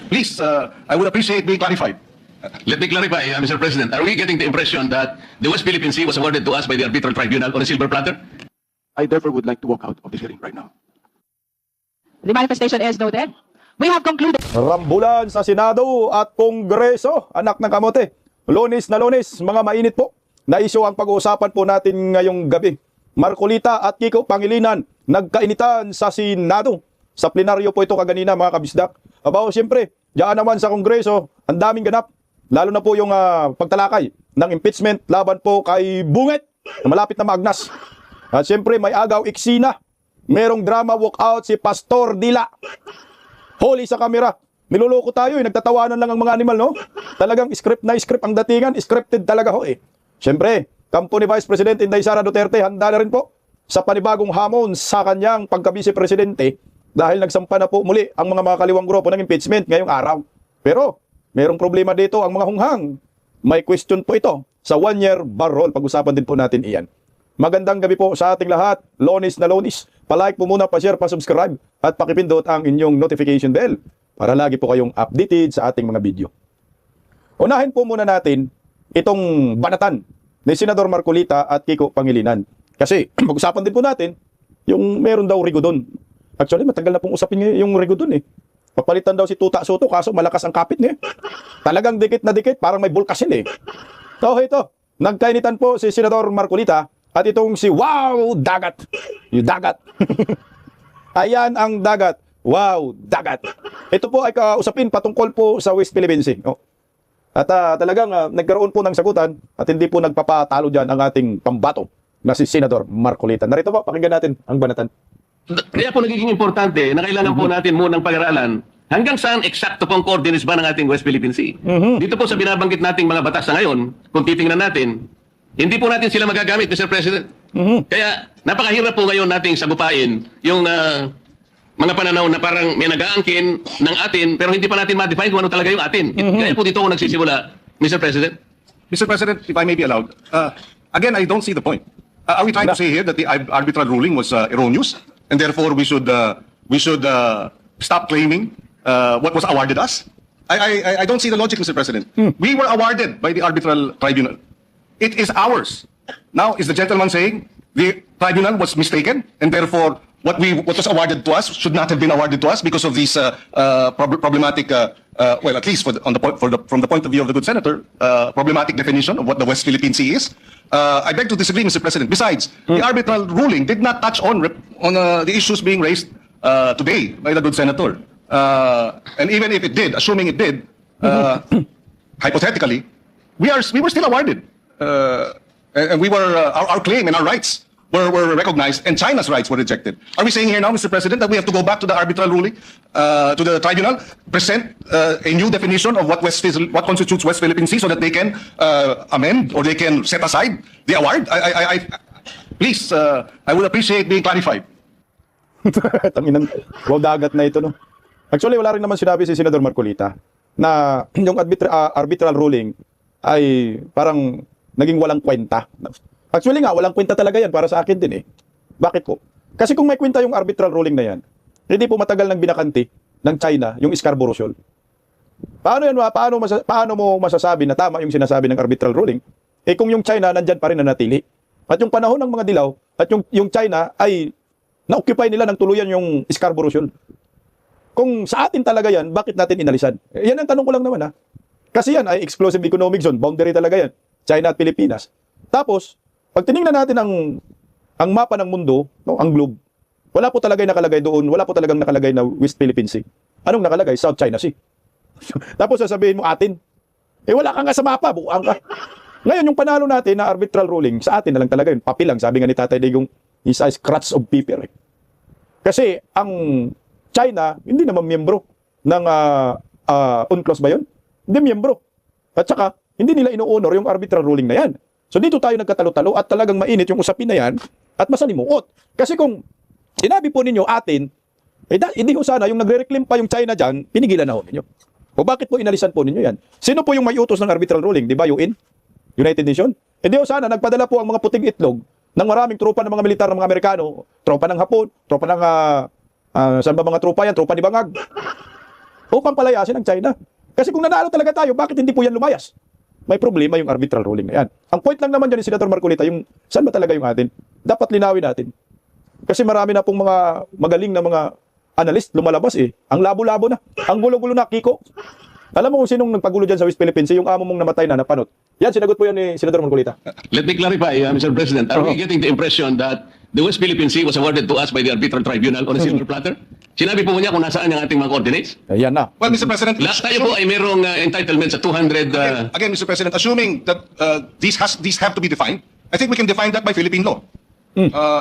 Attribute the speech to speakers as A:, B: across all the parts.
A: Please, I would appreciate being clarified.
B: Let me clarify, Mr. President. Are we getting the impression that the West Philippine Sea was awarded to us by the arbitral tribunal on a silver platter?
A: I therefore would like to walk out of this hearing right now.
C: The manifestation is noted. We have concluded.
D: Rambulan sa Senado at Kongreso, anak ng kamote. Lunes na Lunes, mga mainit po. Na isyu ang pag-uusapan po natin ngayong gabi. Marcolita at Kiko Pangilinan, nagkainitan sa Senado. Sa plenaryo po ito kaganina mga kabisdak. Abaw, siyempre, diyan naman sa Kongreso, ang daming ganap. Lalo na po yung pagtalakay ng impeachment laban po kay Bunget na malapit na maagnas. At siyempre, may agaw iksina. Merong drama walkout si Pastor Dila. Holy sa kamera. Niloloko tayo nagtatawanan lang ang mga animal, no? Talagang script na script ang datingan, scripted talaga ho eh. Siyempre, kampo ni Vice President Inday Sara Duterte, handa na rin po sa panibagong hamon sa kanyang pagka-vice presidente dahil nagsampa na po muli ang mga kaliwang grupo ng impeachment ngayong araw. Pero, merong problema dito ang mga hunghang. May question po ito sa one-year bar roll. Pag-usapan din po natin iyan. Magandang gabi po sa ating lahat. Lonis na Lonis. Pa-like po muna, pa-share, pa-subscribe at pakipindot ang inyong notification bell para lagi po kayong updated sa ating mga video. Unahin po muna natin itong banatan ni Senador Marcolita at Kiko Pangilinan. Kasi mag-usapan din po natin yung meron daw Rigodon. Actually, matagal na pong usapin yung Rigodon eh. Papalitan daw si Tuta Soto kaso malakas ang kapit niya. Talagang dikit na dikit, parang may bulkasin eh. So ito, nagkainitan po si Senador Marcolita at itong si Wow Dagat. Yung dagat. Ayan ang dagat. Wow, dagat. Ito po ay kausapin patungkol po sa West Philippine Sea. Oh. At talagang nagkaroon po ng sagutan at hindi po nagpapatalo dyan ang ating pambato na si Senador Marcolita. Narito po, pakinggan natin ang banatan.
B: Kaya po nagiging importante na kailangan po natin munang pag-aralan hanggang saan eksakto pong coordinates ba ng ating West Philippine Sea. Dito po sa binabanggit nating mga batas na ngayon, kung titingnan natin, hindi po natin sila magagamit, Mr. President. Kaya napakahirap po ngayon nating sagupain yung mga pananaw na parang may nag-aangkin ng atin pero hindi pa natin ma-define kung ano talaga yung atin. Kaya po dito ako nagsisimula, Mr. President.
A: Mr. President, if I may be allowed, again, I don't see the point. Are we trying to say here that the arbitral ruling was erroneous and therefore we should stop claiming what was awarded us? I don't see the logic, Mr. President. We were awarded by the arbitral tribunal. It is ours. Now, is the gentleman saying the tribunal was mistaken and therefore what was awarded to us should not have been awarded to us because of these problematic, well, at least from the point of view of the good senator, problematic definition of what the West Philippine Sea is. I beg to disagree, Mr. President. Besides, the arbitral ruling did not touch on the issues being raised today by the good senator. And even if it did, assuming it did, hypothetically, we were still awarded. And we were our claim and our rights were recognized and China's rights were rejected. Are we saying here now, Mr. President, that we have to go back to the arbitral ruling, to the tribunal, present a new definition of what constitutes West Philippine Sea so that they can amend or they can set aside the award? Please, I would appreciate being clarified.
D: Tanginan, wow dagat na ito, no? Actually, wala rin naman sinabi si Senador Marcolita na yung arbitral ruling ay parang naging walang kwenta. Actually nga, walang kwenta talaga yan para sa akin din eh. Bakit po? Kasi kung may kwenta yung arbitral ruling na yan, hindi po matagal nang binakanti ng China yung Scarborough Shoal. Paano yan? Paano mo masasabi na tama yung sinasabi ng arbitral ruling? Eh kung yung China nandyan pa rin nanatili. At yung panahon ng mga dilaw, at yung China ay na-occupy nila ng tuluyan yung Scarborough Shoal. Kung sa atin talaga yan, bakit natin inalisan? Yan ang tanong ko lang naman ha. Kasi yan ay exclusive economic zone, boundary talaga yan. China at Pilipinas. Tapos, pag tinignan natin ang mapa ng mundo, no, ang globe, wala po talaga nakalagay doon, wala po talagang nakalagay na West Philippine Sea. Anong nakalagay? South China Sea. Tapos sasabihin mo atin, eh wala ka nga sa mapa, bukuan ka. Ngayon, yung panalo natin na arbitral ruling, sa atin na lang talaga yun. Papel lang, sabi nga ni Tatay Digong, is a scratch of paper. Eh. Kasi ang China, hindi naman miyembro ng UNCLOS ba yun? Hindi miyembro. At saka, hindi nila ino-honor yung arbitral ruling na yan. So dito tayo nagkatalo-talo at talagang mainit yung usapin na yan at masalimuot. Kasi kung sinabi po ninyo atin, hindi ko sana yung nagre-reclaim pa yung China dyan, pinigilan na ho ninyo. O bakit po inalisan po ninyo yan? Sino po yung may utos ng arbitral ruling? Di ba UN? United Nations? Hindi ho sana, nagpadala po ang mga puting itlog ng maraming tropa ng mga militar ng mga Amerikano, tropa ng Hapon, tropa ng, saan ba mga tropa yan? Tropa ni Bangag. upang palayasin ang China. Kasi kung nanalo talaga tayo, bakit hindi po yan lumayas? May problema yung arbitral ruling na yan. Ang point lang naman dyan ni Senator Marcolita, yung saan ba talaga yung atin? Dapat linawin natin. Kasi marami na pong mga magaling na mga analyst lumalabas eh. Ang labo-labo na. Ang gulo-gulo na, Kiko. Alam mo kung sinong nagpagulo dyan sa West Philippines? Yung amo mong namatay na napanot. Yan, sinagot po yan ni Senator Marcolita.
B: Let me clarify, Mr. President. Are we getting the impression that the West Philippine Sea was awarded to us by the arbitral tribunal on a silver platter? Sinabi po niya kung nasaan ang ating mga coordinates?
D: Ayan na.
A: Well, Mr. President,
B: Lahat tayo po ay merong entitlement sa 200...
A: again, Mr. President, assuming that these have to be defined, I think we can define that by Philippine law.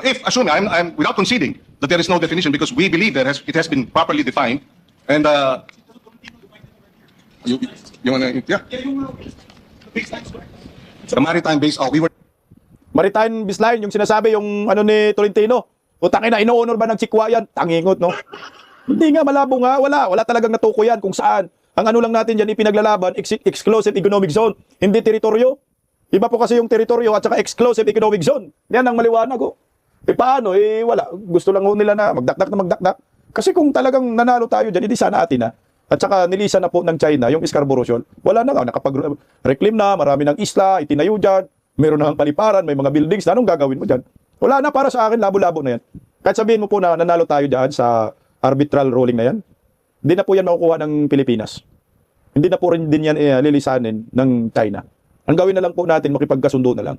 A: If assuming I'm without conceding that there is no definition because we believe that it has been properly defined, and you wanna yeah. The maritime base. Oh, we were.
D: Maritime baseline, yung sinasabi, yung ano ni Tolentino. Utangin na, ino-honor ba ng Chikwa yan? Tangingot, no? Hindi nga, malabo nga. Wala talagang natukoy yan kung saan. Ang ano lang natin dyan, ipinaglalaban, exclusive economic zone, hindi teritoryo. Iba po kasi yung teritoryo at saka exclusive economic zone. Yan ang maliwanag, oh. Paano? Wala. Gusto lang ho nila na magdakdak. Kasi kung talagang nanalo tayo dyan, hindi sana atin, ha? At saka nilisan na po ng China yung Scarborough Shoal. Wala na, nakapag-reclaim na, marami ng isla, itinayo dyan, meron na ang paliparan, may mga buildings na, anong gagawin mo dyan? Wala na, para sa akin, labo-labo na yan. Kahit sabihin mo po na nanalo tayo dyan sa arbitral ruling na yan, hindi na po yan makukuha ng Pilipinas. Hindi na po rin din yan lilisanin ng China. Ang gawin na lang po natin, makipagkasundo na lang.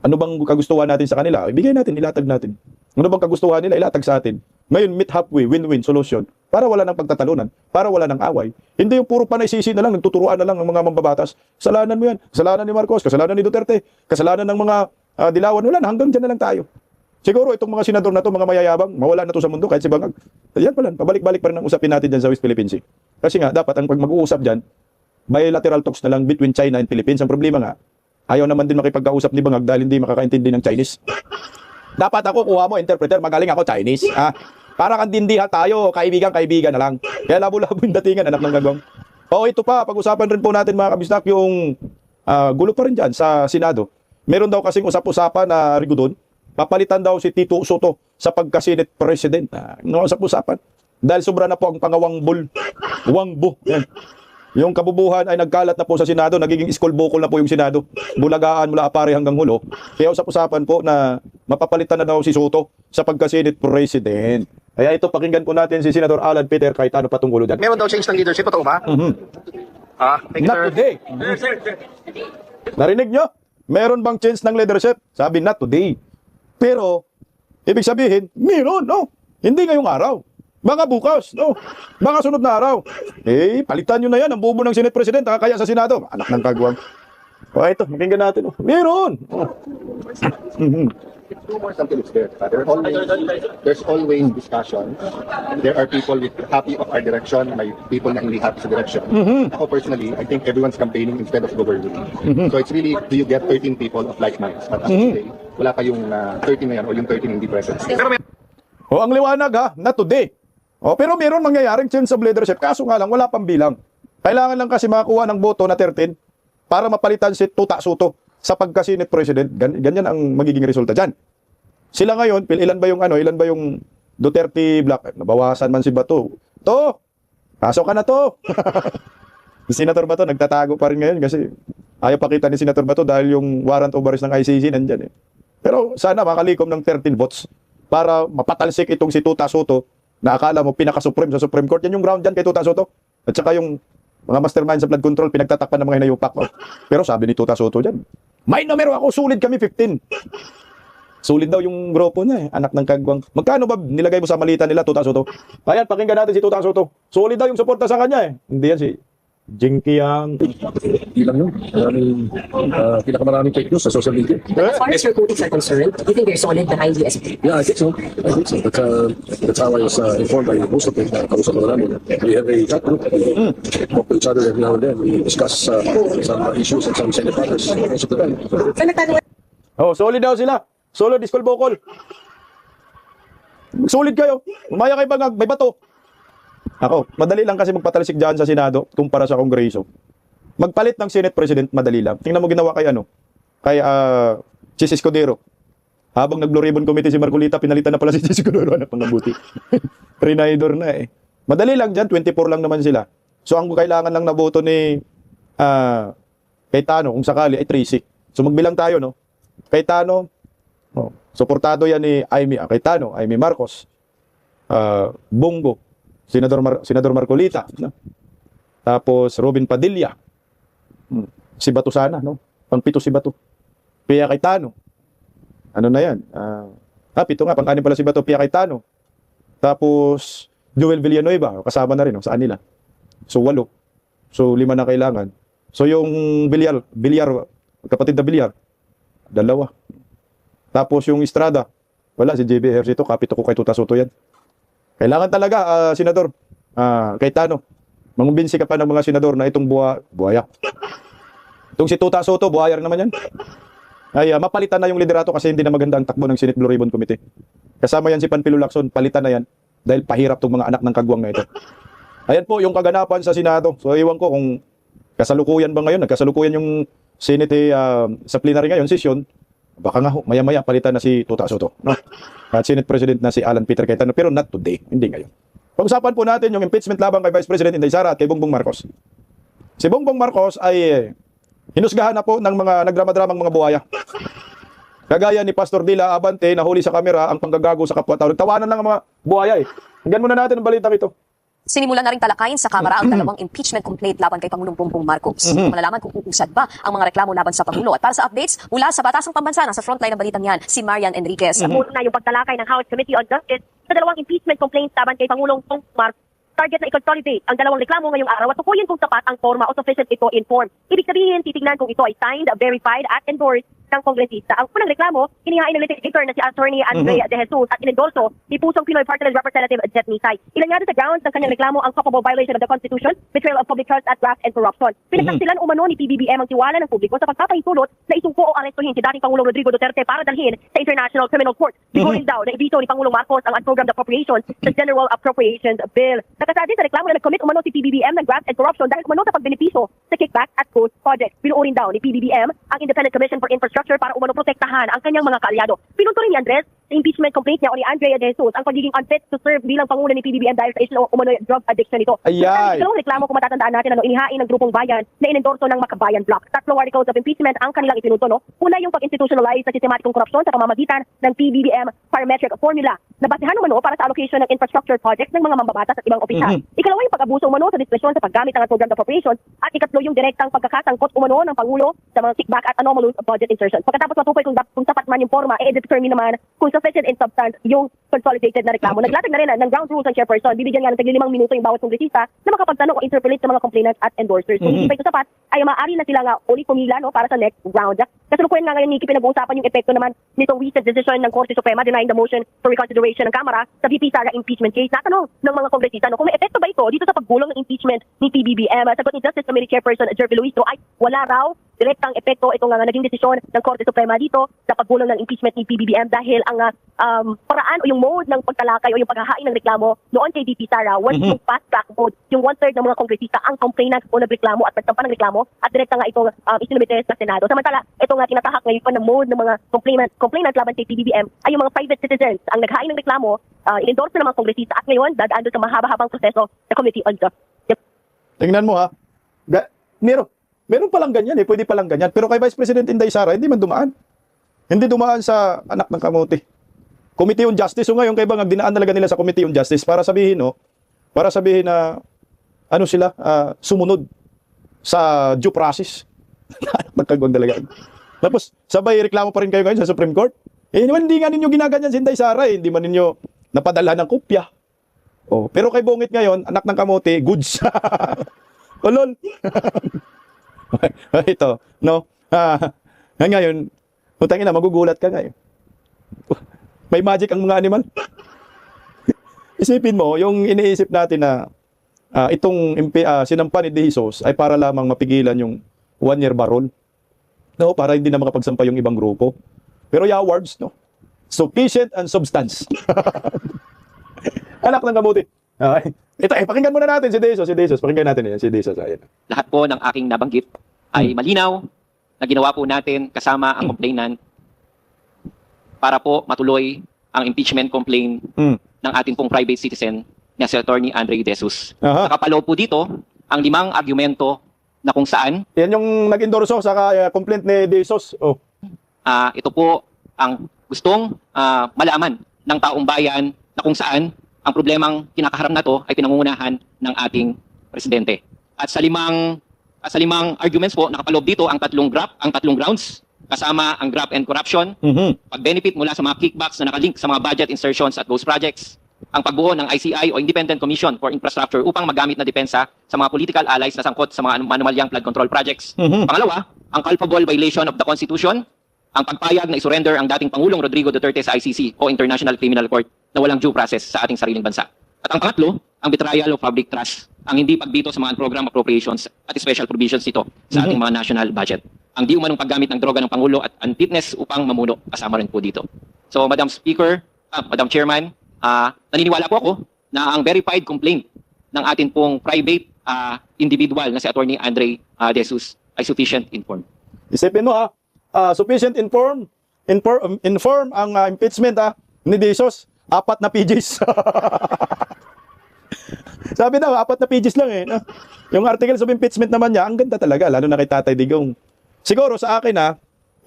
D: Ano bang kagustuhan natin sa kanila? Ibigay natin, ilatag natin. Ano bang kagustuhan nila? Ilatag sa atin. Ngayon, meet halfway, win-win solution. Para wala ng pagtatalunan, para wala ng away. Hindi yung puro panay sisi na lang, nagtuturuan na lang ng mga mambabatas. Kasalanan mo yan. Kasalanan ni Marcos, kasalanan ni Duterte, kasalanan ng mga Dilawan. Wala na, hanggang dyan na lang tayo. Siguro itong mga senador na to, mga mayayabang, mawala na to sa mundo kahit si Bangag. Yan pala, pabalik-balik pa rin ang usapin natin dyan sa West Philippine Sea. Kasi nga, dapat ang pag mag-uusap dyan, bilateral talks na lang between China and Philippines. Ang problema nga, ayaw naman din makipagkausap ni Bangag dahil hindi makakaintindi ng Chinese. Dapat ako, kuha mo, interpreter, magaling ako Chinese. Para kang dindihan tayo, kaibigan-kaibigan na lang. Kaya labo-labo yung datingan, anak ng gagawang. O ito pa, pag-usapan rin po natin mga kabistak, yung gulo pa rin dyan sa Senado. Meron daw kasing usap-usapan na rigodon, papalitan daw si Tito Soto sa pagka-Senate President. Usap-usapan. Dahil sobra na po ang pangawang wangbo. Yan. Yung kabubuhan ay nagkalat na po sa Senado, nagiging iskol-bokol na po yung Senado. Bulagaan mula Apare hanggang Hulo. Kaya usap-usapan po na mapapalitan na daw si Soto sa pagka-Senate President. Kaya ito, pakinggan po natin si Senator Alan Peter kahit ano patunggulo dyan.
E: Meron daw change ng leadership, totoo ba? Thank you,
D: Not
E: sir.
D: today. Narinig nyo? Meron bang change ng leadership? Sabi, not today. Pero, ibig sabihin, meron, no? Hindi ngayong araw. Baka bukas, no? Baka sunod na araw. Palitan nyo na yan ang bubo ng Senate President, kaya sa Senado. Anak ng kagwang. O, ito, makinggan natin. Meron!
E: Something is there. There's always discussion. There are people with happy of our direction, may people na hindi happy sa direction. Ako personally, I think everyone's campaigning instead of governing. So it's really, do you get 13 people of like minds? But as of today, wala pa yung 13 na yan o yung 13 hindi present.
D: O, ang liwanag ha, not today. O, pero meron mangyayaring change of leadership. Kaso nga lang, wala pang bilang. Kailangan lang kasi makakuha ng boto na 13 para mapalitan si Tuta Soto sa pagka-Senate President. Ganyan ang magiging resulta dyan. Sila ngayon, ilan ba yung Duterte Black? Nabawasan man si Bato. Pasok ka na to. Si Senator Bato, nagtatago pa rin ngayon kasi ayaw pakita ni Senator Bato dahil yung warrant of arrest ng ICC nandyan eh. Pero sana makalikom ng 13 votes para mapatalsik itong si Tuta Soto na akala mo pinaka-supreme sa Supreme Court. Yan yung ground dyan kay Tuta Soto. At saka yung mga mastermind sa flood control, pinagtatakpan ng mga hinayupak. Pero sabi ni Tuta Soto dyan, may numero ako, sulit kami 15. Sulit daw yung grupo niya eh, anak ng kagwang. Magkano ba nilagay mo sa malita nila, Tuta Soto? Ayan, pakinggan natin si Tuta Soto. Sulit daw yung suporta sa kanya eh. Hindi yan si Jinky Yang.
F: Ilang yun. Pinakamaraming fake news sa social media.
G: As far as your critics are concerned, you think they're solid behind the SPP?
F: Yeah, I think so. That's how I was informed by most of the kausap na namin. We have a chat group. We talk to each other every now and then. We discuss some issues and some Senate matters most of the time.
G: So nagtanong
D: Solid daw sila. Solid, iskol bokol. Solid kayo. Umaya kayo bang may bato. Ako, madali lang kasi magpatalsik dyan sa Senado kumpara sa Kongreso. Magpalit ng Senate President, madali lang. Tingnan mo ginawa kay Chis Escudero. Habang nag-Blue Ribbon Committee si Marcolita, pinalitan na pala si Chis Escudero. Anak ng mabuti. Renaidor na eh. Madali lang dyan, 24 lang naman sila. So ang kailangan lang na boto ni Cayetano kung sakali ay 3-6. So magbilang tayo, no? Cayetano, suportado yan ni Cayetano, Amy Marcos, Bongo, Senador Marcolita, no? Tapos Robin Padilla, si Bato sana, no? Pang-7 si Bato. Pia Cayetano. Ano na yan? Pito nga, pang-anim pala si Bato, Pia Cayetano. Tapos Joel Villanueva, kasama na rin, no? Saan nila? So 8. So 5 na kailangan. So yung Villar, kapatid na Villar, 2. Tapos yung Estrada, wala, si JB Ejercito, kapito ko kay Tuta Soto yan. Kailangan talaga, Senador, Cayetano, mangumbinsi ka pa ng mga senador na itong buhaya. Itong si Tuta Soto, buhayar naman yan. Ay, mapalitan na yung liderato kasi hindi na maganda ang takbo ng Senate Blue Ribbon Committee. Kasama yan si Panfilo Lacson, palitan na yan dahil pahirap itong mga anak ng kagwang na ito. Ayan po yung kaganapan sa Senado. So iwan ko kung kasalukuyan ba ngayon, nagkasalukuyan yung Senate sa plenary ngayon, session, baka nga maya-maya palitan na si Tuta Soto, no? At Senate President na si Alan Peter Cayetano, pero not today, hindi ngayon. Pag-usapan po natin yung impeachment laban kay Vice President Inday Sara at kay Bongbong Marcos. Si Bongbong Marcos ay hinusgahan na po ng mga nagdrama-dramang mga buhaya. Kagaya ni Pastor Dila Abante, nahuli sa kamera ang panggagago sa kapwa-tao. Nagtawanan lang ang mga buhaya eh. Hanggan muna natin ang balita ito.
H: Sinimulan na rin talakayin sa Kamara ang dalawang impeachment complaint laban kay Pangulong Bongbong Marcos. Malalaman kung uusad ba ang mga reklamo laban sa Pangulo. At para sa updates, mula sa Batasang Pambansa, nasa frontline ng balitang yan, si Marian Enriquez.
I: Na yung pagtalakay ng House Committee on Justice sa dalawang impeachment complaints laban kay Pangulong Bongbong Marcos. Target na i-consolidate ang dalawang reklamo ngayong araw at tukuyin kung sapat ang forma o sufficient ito in form. Ibig sabihin, titignan kung ito ay signed, verified at endorsed ng kongresista. Ang unang reklamo, inihain ng litigator na si Attorney Andrea De Jesus at inendorso ni Pusong Pinoy Party List Representative Jet Nisay. Ilan nga sa grounds ng kanyang reklamo ang culpable violation of the Constitution, betrayal of public trust at graft and corruption. Pinagsaksilan umano ni PBBM ang tiwala ng publiko sa pagpapahintulot na isuko o arestuhin si dating Pangulong Rodrigo Duterte para dalhin sa International Criminal Court. Bigurin daw na ibito ni Pangulong Marcos ang unprogrammed appropriations sa General Appropriations Bill. Nakasadi sa reklamo na nag-commit umano si PBBM ng graft and corruption dahil umano sa pagbenepisyo sa kickback at ghost project. Binuurin daw ni PBBM ang Independent Commission for Infrastructure para umano protektahan ang kanyang mga kaalyado. Pinunto rin ni Andres sa impeachment complaint niya o ni Andrea De Jesus ang pagiging unfit to serve bilang pangulo ni PBBM dahil sa issue umano drug addiction nito.
D: Ayay!
I: Ikalawang reklamo kung matatandaan natin inihain ng grupong bayan na inendorso ng Makabayan Bloc. Tatlong articles of impeachment ang kanilang itinunto, no? Una yung pag-institutionalize sa sistematikong korupsyon sa pamamagitan ng PBBM parametric formula na basehan umano para sa allocation ng infrastructure projects ng mga mambabatas at ibang opisyal. Ikalawa yung pag-abuso umano sa diskresyon sa paggamit ng program appropriations at ikatlo yung direktang pagkakasangkot umano ng Pangulo sa mga kickback at anomalous budget insertion. Pagkatapos matukoy kung sapat man yung forma, i-determine naman kung sufficient in substance yung consolidated na reklamo. Naglatag na rin ng ground rules ang chairperson. Bibigyan nga ng tagli 5 minuto yung bawat kongresista na makapagtanong o interpolate sa mga complainants at endorsers. Kung hindi pa ito sapat, ay maaari na sila nga uli pumila, no, para sa next round. Kasalukuyan nga ngayon, Nikki, pinag-uusapan yung epekto naman nitong recent decision ng Korte Suprema denying the motion for reconsideration ng Kamara sa VP Sara impeachment case. Natanong ng mga kongresista, no, kung may epekto ba ito dito sa paggulong ng impeachment ni PBBM. Sagot ni Justice Committee Chairperson Jervy Luiso ay wala raw direktang epekto itong naging desisyon ng Korte Suprema dito sa paggulong ng impeachment ni PBBM dahil ang paraan o yung mode ng pagtalakay o yung paghahain ng reklamo noon kay VP Sara was yung fast track mode. Yung 1/3 ng mga kongresista ang complainant o nagreklamo at nagtampa ng reklamo at direkta nga itong isinumite sa Senado. Samantala, ito nga tinatahak ngayon ng mode ng mga complainant laban kay PBBM ay yung mga private citizens ang naghain ng reklamo, in-endorse ng mga kongresista at ngayon dadaan doon sa mahaba-habang proseso sa Committee on Justice.
D: Tingnan mo ha. Meron palang ganyan eh, pwede palang ganyan. Pero kay Vice President Inday Sara, hindi man dumaan. Hindi dumaan sa anak ng kamote. Committee on Justice. So ngayon, kaya bang dinaan talaga nila sa Committee on Justice para sabihin, no? Para sabihin na, ano sila, sumunod sa due process. Anak ng kagwang talaga. Tapos, sabay reklamo pa rin kayo ngayon sa Supreme Court. Eh, hindi nga ninyo ginaganyan si Inday Sara eh. Hindi man ninyo napadala ng kopya. Oh, pero kay Bongit ngayon, anak ng kamote, goods. Olol. Ito, no? Ngayon, utangin na, magugulat ka ngayon. May magic ang mga animal. Isipin mo, yung iniisip natin na itong sinampa ni De Jesus ay para lamang mapigilan yung 1-year barrel. No, para hindi na makapagsampa yung ibang grupo. Pero yawards, no? Sufficient and substance. Anak ng kamuti. Okay. Ito, pakinggan muna natin si De Jesus. Pakinggan natin yan, si De Jesus. Ayan.
J: Lahat po ng aking nabanggit ay malinaw na ginawa po natin kasama ang complainant para po matuloy ang impeachment complaint ng ating pong private citizen ni si Attorney Andre De Jesus.
D: Aha.
J: Nakapaloob po dito ang 5 argumento na kung saan
D: Yan yung nag-endorso sa complaint ni De Jesus. Oh.
J: ito po ang gustong malaman ng taong bayan na kung saan ang problemang kinakaharap na to ay pinangungunahan ng ating presidente. At sa limang arguments po, nakapaloob dito ang tatlong grounds, kasama ang graft and corruption, pag-benefit mula sa mga kickbacks na nakalink sa mga budget insertions at ghost projects, ang pagbuo ng ICI o Independent Commission for Infrastructure upang magamit na depensa sa mga political allies na sangkot sa mga anomalyang flood control projects. Pangalawa, ang culpable violation of the Constitution, ang pagpayag na isurrender ang dating Pangulong Rodrigo Duterte sa ICC o International Criminal Court na walang due process sa ating sariling bansa. At ang pangatlo, ang betrayal of public trust, ang hindi pagbito sa mga program appropriations at special provisions nito sa ating mga national budget. Ang di umanong paggamit ng droga ng Pangulo at unfitness upang mamuno, kasama rin po dito. So, Madam Speaker, Madam Chairman, naniniwala po ako na ang verified complaint ng ating pong private individual na si Attorney Andre De Jesus ay sufficient informed.
D: Isipin mo sufficient inform ang impeachment ni De Jesus. 4 na pages. Sabi daw, 4 na pages lang eh. No? Yung articles of impeachment naman niya, ang ganda talaga, lalo na kay Tatay Digong. Siguro sa akin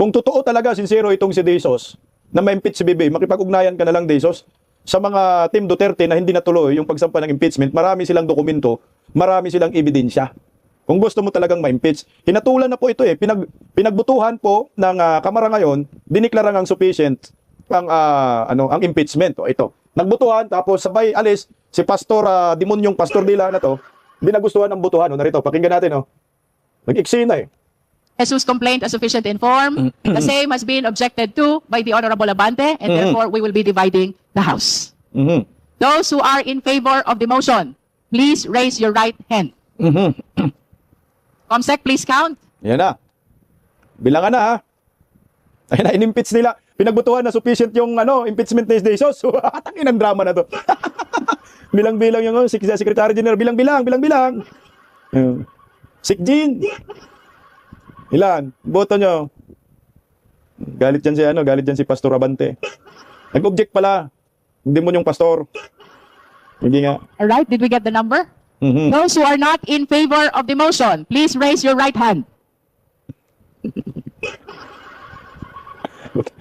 D: kung totoo talaga, sincero itong si De Jesus, na ma-impeach si BB, makipag-ugnayan ka na lang, De Jesus, sa mga Team Duterte na hindi natuloy yung pagsampa ng impeachment, marami silang dokumento, marami silang ebidensya. Kung gusto mo talagang ma-impeach, hinatulan na po ito eh. Pinagbutuhan po ng Kamara ngayon, diniklara ng sufficient ang impeachment. O ito, nagbutuhan, tapos sabay alis, si Pastor, demonyong Pastor Dila na to, hindi nagustuhan ng butuhan. Narito, pakinggan natin. Nag-eksena eh.
C: Jesus complaint as sufficient informed. The same has been objected to by the Honorable Abante, and therefore we will be dividing the House. Those who are in favor of the motion, please raise your right hand. Comsec, please count.
D: Yan na. Bilangan na Ayun na, in-impeach nila. Pinagbutuhan na sufficient yung impeachment ni Jesus. Tangin ang drama na to. Bilang-bilang yung Secretary General. Bilang-bilang. Sikjin. Ilan? Boto nyo. Galit dyan si Pastor Abante. Nag-object pala. Hindi mo yung pastor. Hindi nga.
C: All right, did we get the number? Those who are not in favor of the motion, please raise your right hand.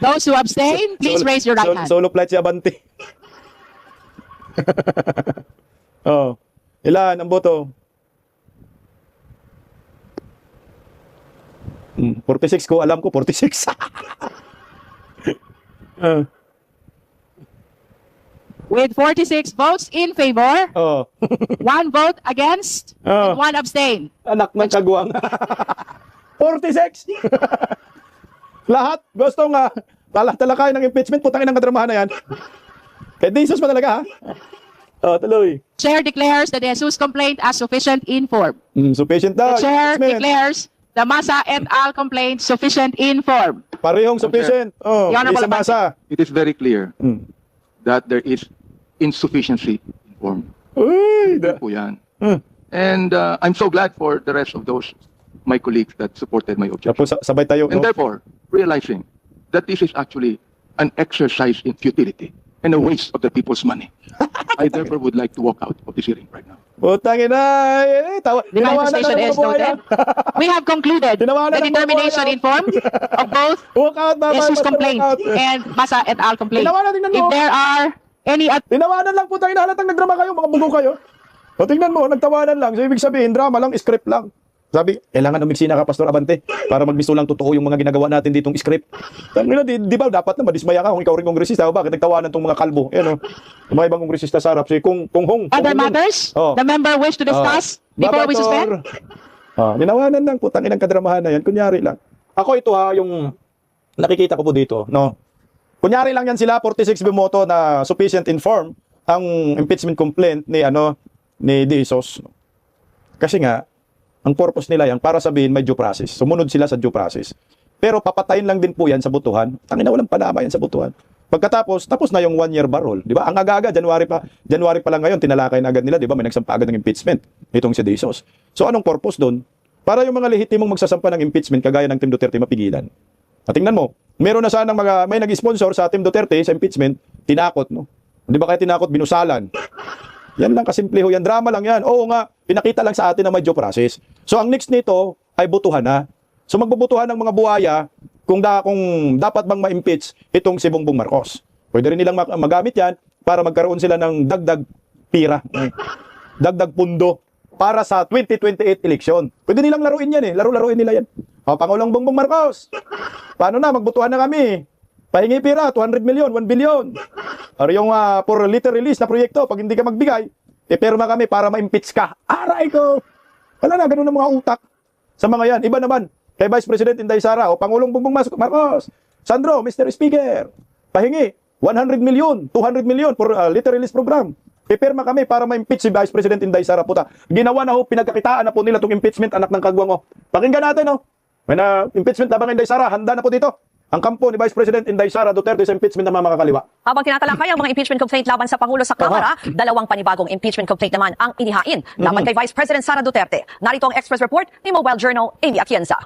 C: Those who abstain, please raise your right hand.
D: Solo flight si Abante. Ilan ang boto? 46 ko, alam ko 46.
C: With 46 votes in favor, 1 vote against, and 1 abstain.
D: Anak ng kagwang. 46! Lahat gustong talakayin ng impeachment, putangin ng kadramahan na yan. Kaya Jesus pa talaga tuloy.
C: Chair declares the De Jesus complaint as sufficient informed.
D: Sufficient daw.
C: The chair declares the Masa et al. Complaint sufficient informed.
D: Parehong sufficient.
C: Honorable
D: isa Masa.
K: It is very clear that there is insufficiency informed.
D: Uy,
K: Po yan. And I'm so glad for the rest of those my colleagues that supported my objection.
D: Tapos sabay tayo.
K: And therefore, realizing that this is actually an exercise in futility and a waste of the people's money, I therefore would like to walk out of this hearing right now.
D: Putangin na.
C: The manifestation is noted. We have concluded the determination informed of both Jesus complaint and Masa et al. Complaint. If there are any
D: tinawanan lang po tayo na halatang nagdrama kayo, mga bugo kayo. O tingnan mo, nagtawanan lang. So ibig sabihin, drama lang, script lang. Sabi, kailangan umiksina ka, Pastor Abante, para magbisto lang totoo yung mga ginagawa natin ditong script. Di ba, dapat na madismaya ka kung ikaw rin kongresista. Bakit nagtawanan tong mga kalbo? Yung mga ibang kongresista sa harap. Si Kung Hong.
C: Other matters? The member wish to discuss before we suspend?
D: Ninawanan lang, putang inang kadramahan na yan. Kunyari lang. Ako ito yung nakikita ko po dito. No? Kunyari lang yan sila, 46 bumoto na sufficient informed ang impeachment complaint ni De Jesus. Kasi nga, ang purpose nila yan para sabihin may due process. Sumunod sila sa due process. Pero papatayin lang din po yan sa butuhan. Tangina, walang panama yan sa butuhan. Pagkatapos, tapos na yung 1-year barrel. Di ba? Ang aga-aga, January pa lang ngayon, tinalakay na agad nila. Di ba? May nagsampa agad ng impeachment. Itong si De Jesus. So anong purpose doon? Para yung mga lehitimong magsasampa ng impeachment kagaya ng Team Duterte mapigilan. At tingnan mo, meron na sanang may nag-sponsor sa Team Duterte sa impeachment, tinakot, no? Di ba kaya tinakot? Binusalan. Yan lang kasimple ho yan. Drama lang yan. Oo nga, pinakita lang sa atin na may due process. So ang next nito ay butuhan na. So magbubutuhan ng mga buhaya kung dapat bang ma-impeach itong si Bongbong Marcos. Pwede rin nilang magamit yan para magkaroon sila ng dagdag pira, dagdag pundo para sa 2028 election. Pwede nilang laruin yan eh. Laro-laruin nila yan. O, Pangulong Bongbong Marcos, paano na? Magbutuhan na kami. Pahingi pira, 200 million, 1 billion. Or yung for later release na proyekto, pag hindi ka magbigay, ipirma kami para ma-impeach ka. Aray ko! Wala na, ganun ang mga utak sa mga yan. Iba naman, kay Vice President Inday Sara o Pangulong Bongbong Marcos, Sandro, Mr. Speaker, pahingi, 100 million, 200 million for later release program. Ipirma kami para ma-impeach si Vice President Inday Sara. Puta, ginawa na ho, pinagkakitaan na po nila itong impeachment, anak ng kagwang ho. Pakinggan natin ho. May na impeachment labang Inday Sara, handa na po dito. Ang kampo ni Vice President Inday Sara Duterte sa impeachment ng mga makakaliwa.
H: Habang tinatalakay ang mga impeachment complaint laban sa Pangulo sa Kamara, dalawang panibagong impeachment complaint naman ang inihain laban kay Vice President Sara Duterte. Narito ang Express Report ni Mobile Journal, Amy Atienza.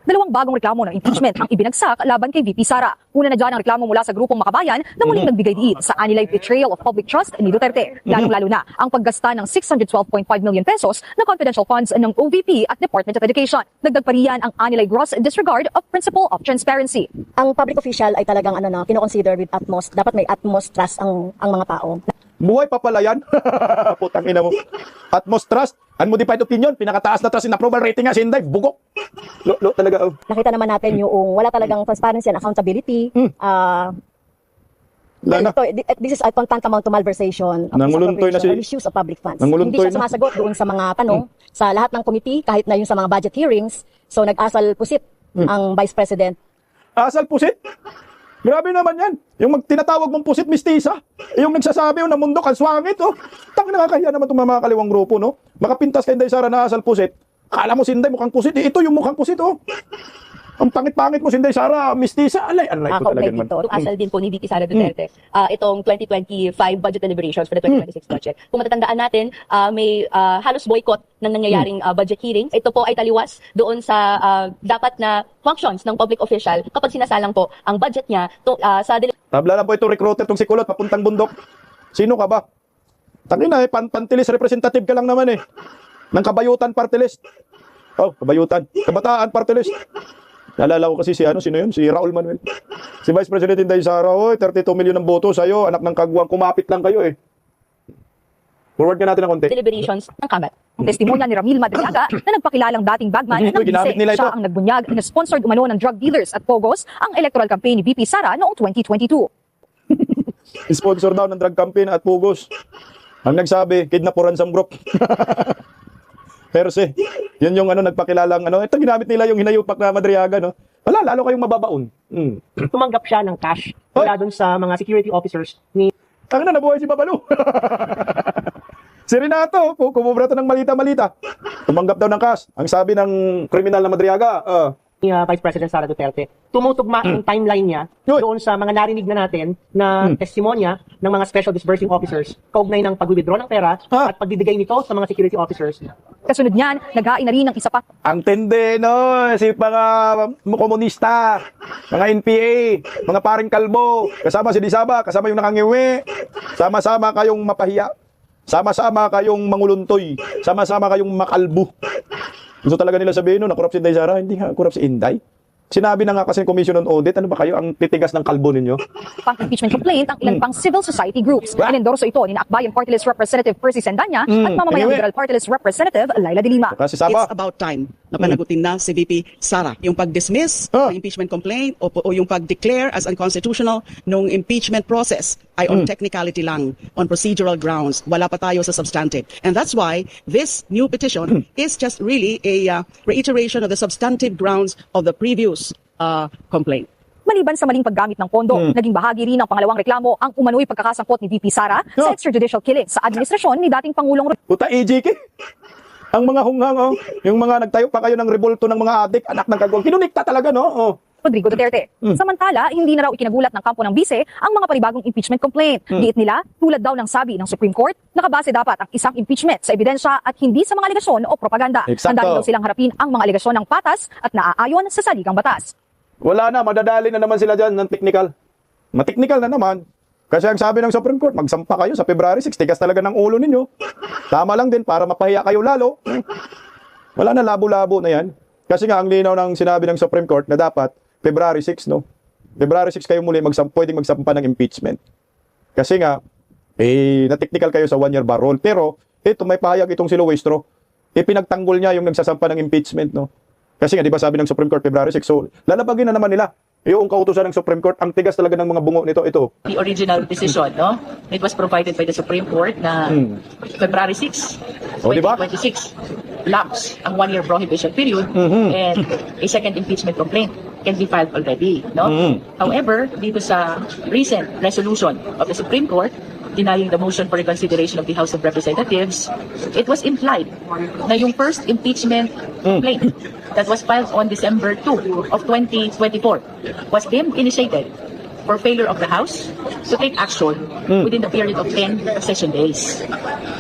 H: Dalawang bagong reklamo ng impeachment ang ibinagsak laban kay VP Sara. Una na dyan ang reklamo mula sa grupong Makabayan na muling nagbigay diin sa anilay betrayal of public trust ni Duterte. Lalong-lalo na ang paggasta ng 612.5 million pesos na confidential funds ng OVP at Department of Education. Dagdag pa riyan ang anilay gross disregard of principle of transparency.
G: Ang public official ay talagang kino-consider with utmost, dapat may utmost trust ang mga tao.
D: Buhay pa pala yan. Putang ina mo. Utmost trust, unmodified opinion, pinakataas na trust in approval rating nga si Inday, bugok. Talaga. Oh.
G: Nakita naman natin yung wala talagang transparency and accountability. This is a tantamount to malversation of
D: Nanguluntoy na si
G: misuse of public funds.
D: Nanguluntoy
G: Hindi siya sumasagot doon sa mga tanong sa lahat ng committee, kahit na yung sa mga budget hearings. So nag-asal pusit ang Vice President.
D: Asal pusit? Grabe naman yan. Yung tinatawag mong pusit mistisa. Yung nagsasabi na mundo kalswangit. Tang nakakahiya naman itong mga kaliwang grupo. No? Makapintas kay Inday Sara na asal pusit. Akala mo si Inday mukhang pusit. Ito yung mukhang pusit. Ang pangit-pangit mo si Inday Sara, mistisa. Alay ko talaga naman.
G: Asal din po ni VP Sara Duterte. Itong 2025 budget deliberations for the 2026 budget. Kung matatandaan natin, may halos boycott ng nangyayaring budget hearings. Ito po ay taliwas doon sa dapat na functions ng public official kapag sinasalang po ang budget niya sa
D: Tabla lang po itong recruiter, itong si Kulot, papuntang bundok. Sino ka ba? Tangina pantilis representative ka lang naman ng Kabayutan Party List. Kabayutan. Kabataan Party List. Naalala ko kasi sino yun? Si Raul Manuel. Si Vice President Inday Sara, 32 million ng boto sa'yo, anak ng kagwang, kumapit lang kayo Forward ka natin ng konti.
H: Deliberations ng Kamara. Ang testimonya ni Ramil Madriaga na nagpakilalang dating bagman ng BICE. Siya ang nagbunyag na sponsored umano ng drug dealers at pogos ang electoral campaign ni VP Sara noong 2022.
D: Sponsor daw ng drug campaign at pugos. Ang nagsabi, kidnapuran sa group. Perse. Yun yung nagpakilalang ito ginamit nila yung hinayupak na Madriaga Wala, lalo kayong mababaon.
L: Tumanggap siya ng cash mula dun sa mga security officers ni
D: nabuhay si Babalu. Si Renato, kumubra to ng malita-malita. Tumanggap daw ng cash. Ang sabi ng kriminal na Madriaga,
L: Vice President Sara Duterte. Tumutugma yung timeline niya doon sa mga narinig na natin na testimonya ng mga special disbursing officers kaugnay ng pag-withdraw ng pera at pagbibigay nito sa mga security officers.
H: Kasunod niyan, naghain na rin ng isa pa.
D: Ang tende, si mga komunista, mga NPA, mga paring kalbo, kasama si Disaba, kasama yung nakangiwi, sama-sama kayong mapahiya, sama-sama kayong manguluntoy, sama-sama kayong makalbo. Gusto talaga nila sabihin na corrupt si Inday Sara, hindi nga corrupt si Inday. Sinabi na nga kasi ng Commission on Audit, ano ba kayo ang titigas ng kalbo ninyo?
H: Pang-impeachment complaint ang ilang pang civil society groups. Inendorso ito ni Akbayan Party List Representative Percy Sendanya at Mamamayang Liberal Party List Representative Laila de Lima.
M: It's about time na panagutin na si VP Sara. Yung pag-dismiss ng impeachment complaint o yung pag-declare as unconstitutional nung impeachment process ay on technicality lang, on procedural grounds. Wala pa tayo sa substantive. And that's why this new petition is just really a reiteration of the substantive grounds of the previous complaint.
H: Maliban sa maling paggamit ng pondo, naging bahagi rin ng pangalawang reklamo ang umano'y pagkakasangkot ni VP Sara sa extrajudicial killing sa administrasyon ni dating Pangulong
D: Puta EJK. Ang mga hunghang, yung mga nagtayo pa kayo ng rebolto ng mga adik, anak ng kagwang, kinunikta talaga,
H: Rodrigo Duterte. Samantala, hindi na raw ikinagulat ng kampo ng bise ang mga panibagong impeachment complaint. Diit nila, tulad daw ng sabi ng Supreme Court, nakabase dapat ang isang impeachment sa ebidensya at hindi sa mga alegasyon o propaganda. Handa daw silang harapin ang mga alegasyon ng patas at naaayon sa saligang batas.
D: Wala na, madadali na naman sila dyan ng technical. Mateknikal na naman. Kasi ang sabi ng Supreme Court, magsampa kayo sa February 6, tigas talaga ng ulo ninyo. Tama lang din para mapahiya kayo lalo. Wala na, labo-labo na yan. Kasi nga, ang linaw ng sinabi ng Supreme Court na dapat February 6, no? February 6 kayo muli pwedeng magsampa ng impeachment. Kasi nga, na-technical kayo sa 1-year bar rule. Pero, ito, may pahayag itong si Luistro. Pinagtanggol niya yung nagsasampa ng impeachment, no? Kasi nga, di ba sabi ng Supreme Court, February 6, so lalabagin na naman nila. Yung kautusan ng Supreme Court, ang tigas talaga ng mga bungo nito, ito.
C: The original decision, no? It was provided by the Supreme Court na February 6,
D: O, diba?
C: 2026, lapse ang 1-year prohibition period and a second impeachment complaint can be filed already, no? However, dito sa recent resolution of the Supreme Court denying the motion for reconsideration of the House of Representatives, it was implied na yung first impeachment complaint that was filed on December 2 of 2024 was deemed initiated for failure of the House to take action within the period of 10 session days.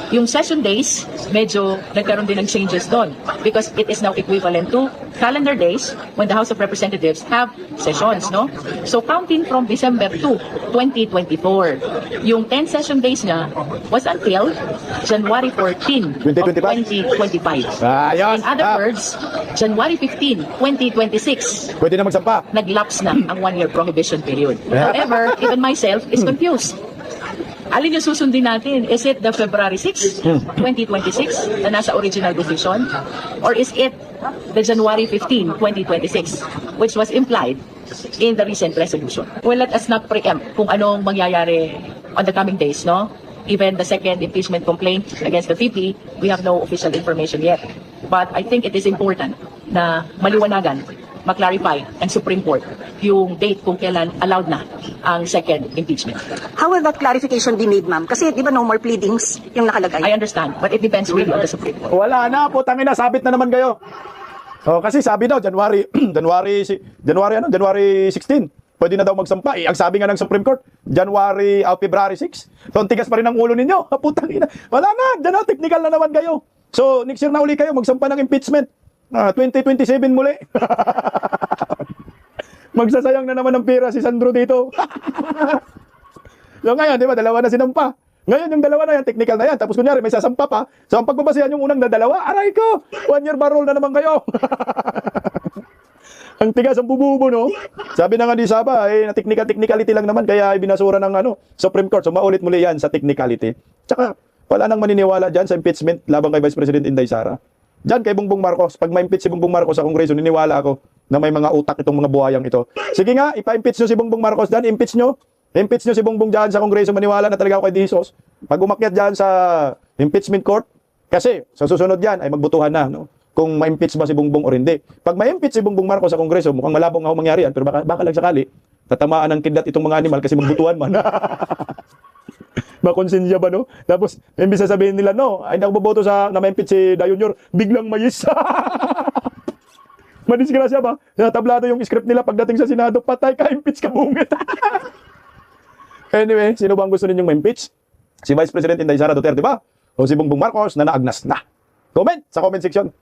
C: Yung session days, medyo nagkaroon din ng changes doon because it is now equivalent to calendar days when the House of Representatives have sessions, no? So counting from December 2, 2024, yung 10 session days niya was until January 14 of 2025.
D: Ayos.
C: In other words, January 15, 2026,
D: Pwede na magsampa.
C: nag-lapse na ang 1-year prohibition period. However, even myself is confused. Alin yung susundin natin? Is it the February 6, 2026 na nasa original decision? Or is it the January 15, 2026, which was implied in the recent resolution? Well, let us not preempt kung anong mangyayari on the coming days, no? Even the second impeachment complaint against the VP, we have no official information yet. But I think it is important na maliwanagan, maklarify ang Supreme Court yung date kung kailan allowed na ang second impeachment.
N: How will that clarification be made, ma'am? Kasi di ba no more pleadings yung nakalagay?
C: I understand, but it depends really on the Supreme Court.
D: Wala na, putangin na, sabit na naman kayo. Oh, kasi sabi daw, January 16, pwede na daw magsampa. Ang sabi nga ng Supreme Court, February 6. So, ang tigas pa rin ang ulo ninyo. Putangin na. Wala na, dyan na, technical na naman kayo. So, next year na uli kayo, magsampa ng impeachment. 2027 muli. Magsasayang na naman ng pera si Sandro dito. So ngayon, di ba, dalawa na sinampa. Ngayon yung dalawa na yan, technical na yan. Tapos kunyari, may sasampa pa. So ang pagbabasehan yung unang na dalawa, aray ko, 1-year bar rule na naman kayo. Ang tigas ang bububo, no? Sabi na nga di Saba, na technicality lang naman, kaya binasura ng Supreme Court. So maulit muli yan sa technicality. Tsaka, wala nang maniniwala dyan sa impeachment laban kay Vice President Inday Sara. Diyan kay Bongbong Marcos, pag ma-impeach si Bongbong Marcos sa Kongreso, niniwala ako na may mga utak itong mga buhayang ito. Sige nga, ipa-impeach nyo si Bongbong Marcos dyan, impeach nyo si Bongbong dyan sa Kongreso, maniwala na talaga ako kay Jesus. Pag umakyat dyan sa impeachment court, kasi sa susunod dyan ay magbutuhan na, no? Kung ma-impeach ba si Bongbong o hindi. Pag ma-impeach si Bongbong Marcos sa Kongreso, mukhang malabong nga mangyari yan, pero baka lang sakali, tatamaan ng kidlat itong mga animal kasi magbutuhan man. Makonsensya ba, no? Tapos, imbis na sabihin nila, no, ay hindi ako boboto sa na ma-impeach si Dayunyor, biglang mayis. Madisgrasya ba? Tablado yung script nila pagdating sa Senado, patay ka, impeach ka, bungit. Anyway, sino ba ang gusto ninyong ma-impeach? Si Vice President Inday Sara Duterte ba? O si Bongbong Marcos na naagnas na? Comment sa comment section.